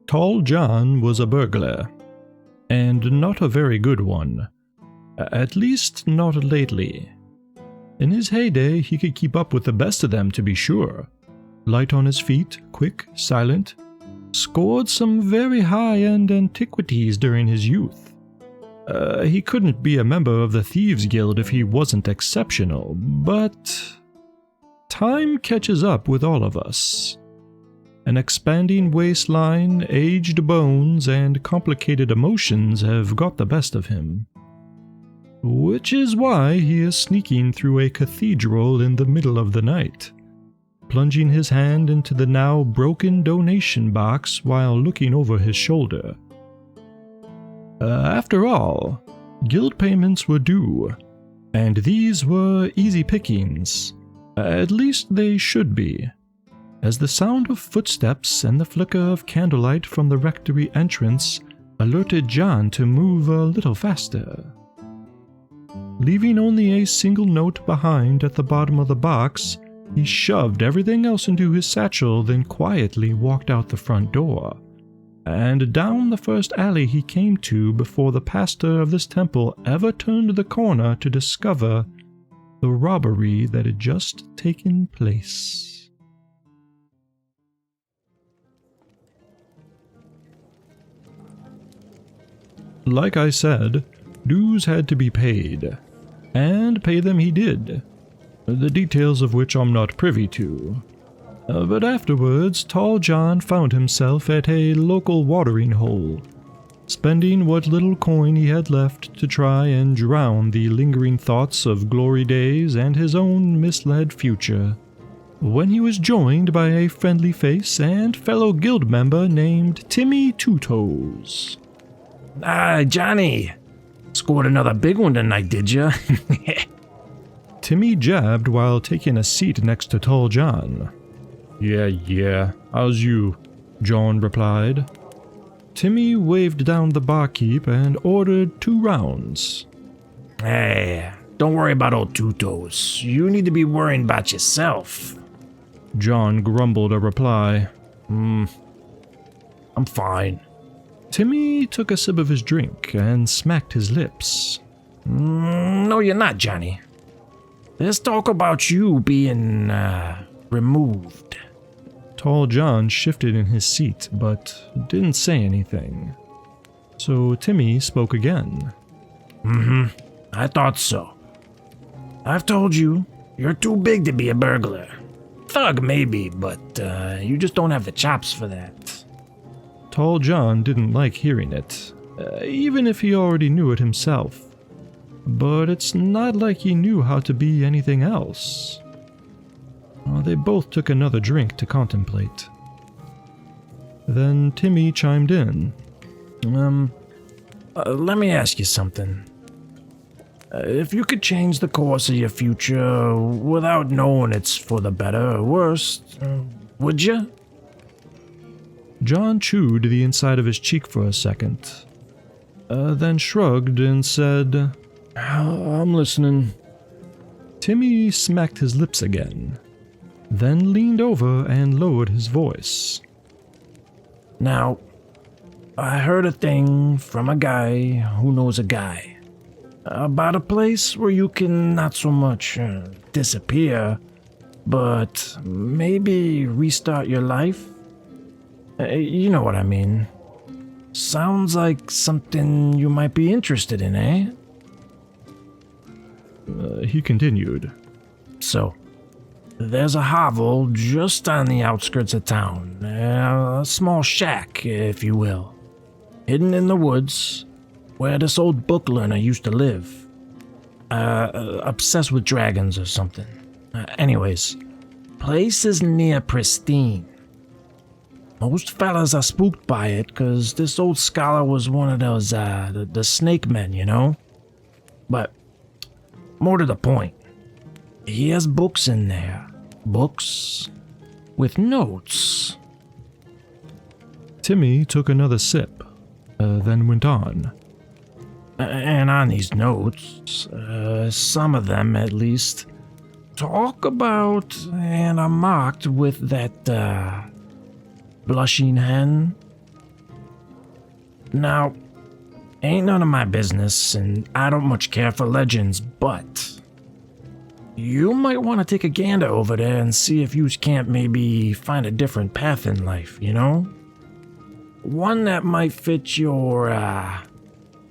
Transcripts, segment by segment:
Tall John was a burglar, and not a very good one. At least not lately. In his heyday, he could keep up with the best of them, to be sure. Light on his feet, quick, silent. Scored some very high-end antiquities during his youth. He couldn't be a member of the Thieves' Guild if he wasn't exceptional, but time catches up with all of us. An expanding waistline, aged bones, and complicated emotions have got the best of him. Which is why he is sneaking through a cathedral in the middle of the night, plunging his hand into the now broken donation box while looking over his shoulder. After all, guild payments were due, and these were easy pickings. At least they should be, as the sound of footsteps and the flicker of candlelight from the rectory entrance alerted John to move a little faster. Leaving only a single note behind at the bottom of the box, he shoved everything else into his satchel, then quietly walked out the front door, and down the first alley he came to before the pastor of this temple ever turned the corner to discover the robbery that had just taken place. Like I said, dues had to be paid, and pay them he did, the details of which I'm not privy to. But afterwards, Tall John found himself at a local watering hole, spending what little coin he had left to try and drown the lingering thoughts of glory days and his own misled future, when he was joined by a friendly face and fellow guild member named Timmy Two-Toes. Johnny, scored another big one tonight, did ya? Timmy jabbed while taking a seat next to Tall John. Yeah, how's you? John replied. Timmy waved down the barkeep and ordered 2 rounds. Hey, don't worry about old Two-Toes. You need to be worrying about yourself. John grumbled a reply. I'm fine. Timmy took a sip of his drink and smacked his lips. No, you're not, Johnny. There's talk about you being, removed. Tall John shifted in his seat, but didn't say anything. So Timmy spoke again. I thought so. I've told you, you're too big to be a burglar. Thug, maybe, but, you just don't have the chops for that. Tall John didn't like hearing it, even if he already knew it himself. But it's not like he knew how to be anything else. They both took another drink to contemplate. Then Timmy chimed in. Let me ask you something. If you could change the course of your future without knowing it's for the better or worse, would you? John chewed the inside of his cheek for a second, then shrugged and said, I'm listening. Timmy smacked his lips again, then leaned over and lowered his voice. Now, I heard a thing from a guy who knows a guy about a place where you can not so much disappear, but maybe restart your life. You know what I mean. Sounds like something you might be interested in, eh? He continued. So, there's a hovel just on the outskirts of town. A small shack, if you will. Hidden in the woods, where this old book learner used to live. Obsessed with dragons or something. Anyways, place is near pristine. Most fellas are spooked by it, cause this old scholar was one of those, the snake men, you know? But, more to the point, he has books in there. Books with notes. Timmy took another sip, then went on. And on these notes, some of them at least, talk about and are marked with that, blushing hen, Now, ain't none of my business, and I don't much care for legends, but you might want to take a gander over there and see if you can't maybe find a different path in life, you know? One that might fit your,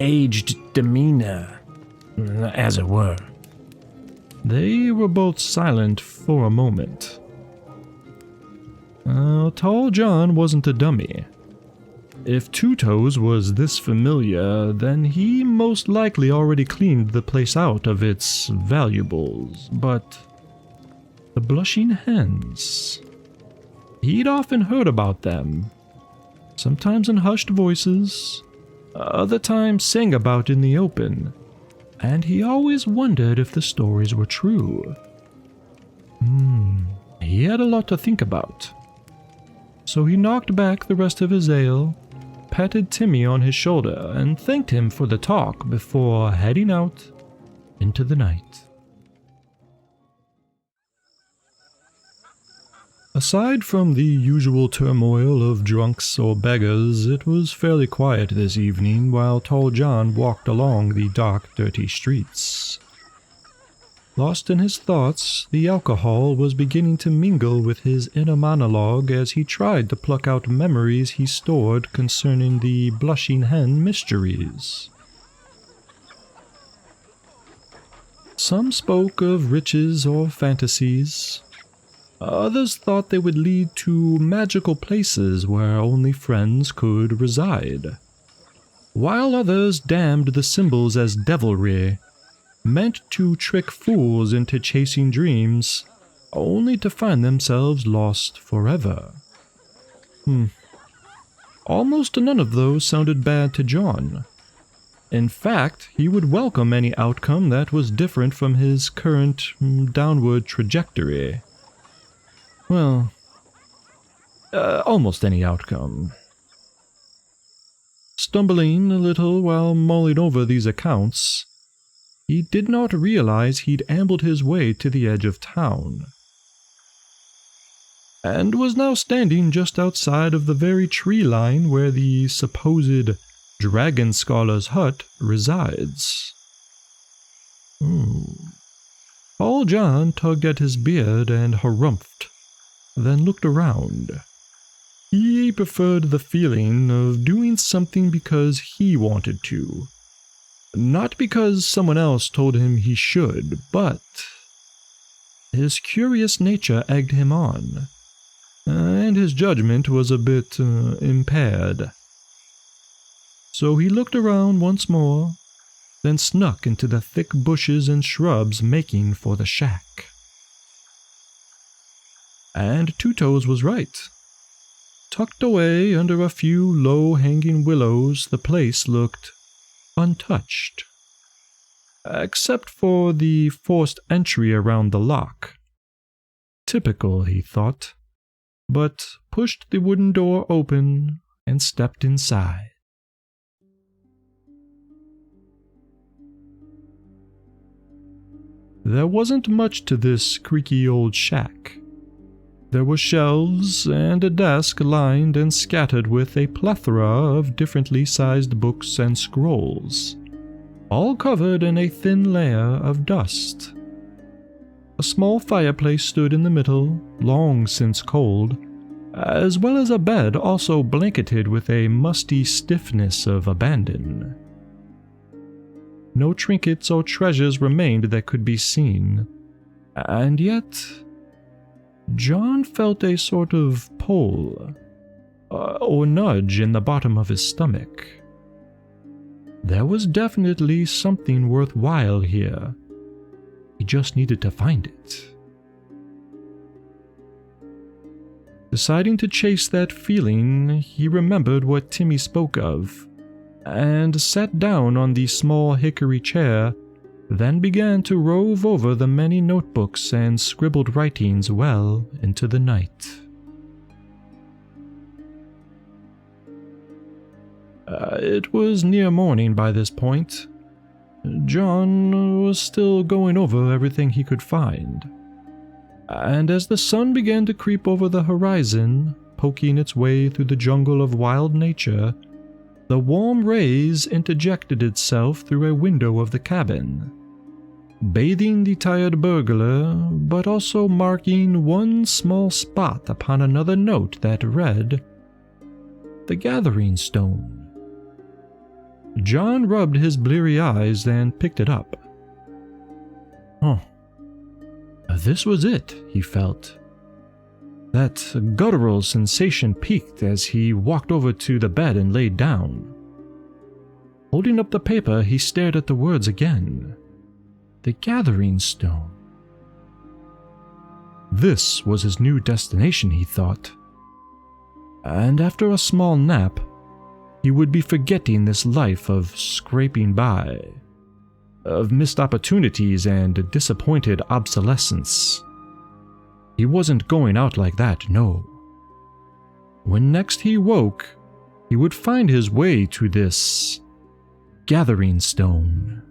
aged demeanor, as it were. They were both silent for a moment. Tall John wasn't a dummy. If Two Toes was this familiar, then he most likely already cleaned the place out of its valuables, but the blushing hens. He'd often heard about them, sometimes in hushed voices, other times sang about in the open, and he always wondered if the stories were true. He had a lot to think about. So he knocked back the rest of his ale, patted Timmy on his shoulder, and thanked him for the talk before heading out into the night. Aside from the usual turmoil of drunks or beggars, it was fairly quiet this evening while Tall John walked along the dark, dirty streets. Lost in his thoughts, the alcohol was beginning to mingle with his inner monologue as he tried to pluck out memories he stored concerning the blushing hen mysteries. Some spoke of riches or fantasies. Others thought they would lead to magical places where only friends could reside, while others damned the symbols as devilry, meant to trick fools into chasing dreams, only to find themselves lost forever. Almost none of those sounded bad to John. In fact, he would welcome any outcome that was different from his current downward trajectory. Well, almost any outcome. Stumbling a little while mulling over these accounts, he did not realize he'd ambled his way to the edge of town, and was now standing just outside of the very tree line where the supposed dragon scholar's hut resides. Tall John tugged at his beard and harumphed, then looked around. He preferred the feeling of doing something because he wanted to. Not because someone else told him he should, but his curious nature egged him on, and his judgment was a bit impaired. So he looked around once more, then snuck into the thick bushes and shrubs making for the shack. And Two Toes was right. Tucked away under a few low-hanging willows, the place looked untouched, except for the forced entry around the lock. Typical, he thought, but pushed the wooden door open and stepped inside. There wasn't much to this creaky old shack. There were shelves and a desk lined and scattered with a plethora of differently sized books and scrolls, all covered in a thin layer of dust. A small fireplace stood in the middle, long since cold, as well as a bed also blanketed with a musty stiffness of abandon. No trinkets or treasures remained that could be seen, and yet John felt a sort of pull, or nudge in the bottom of his stomach. There was definitely something worthwhile here. He just needed to find it. Deciding to chase that feeling, he remembered what Timmy spoke of, and sat down on the small hickory chair, then began to rove over the many notebooks and scribbled writings well into the night. It was near morning by this point. John was still going over everything he could find, and as the sun began to creep over the horizon, poking its way through the jungle of wild nature, The warm rays interjected itself through a window of the cabin, bathing the tired burglar, but also marking one small spot upon another note that read, "The Gathering Stone." John rubbed his bleary eyes and picked it up. This was it, he felt. That guttural sensation peaked as he walked over to the bed and laid down. Holding up the paper, he stared at the words again. The Gathering Stone. This was his new destination, he thought. And after a small nap, he would be forgetting this life of scraping by, of missed opportunities and disappointed obsolescence. He wasn't going out like that, no. When next he woke, he would find his way to this Gathering Stone.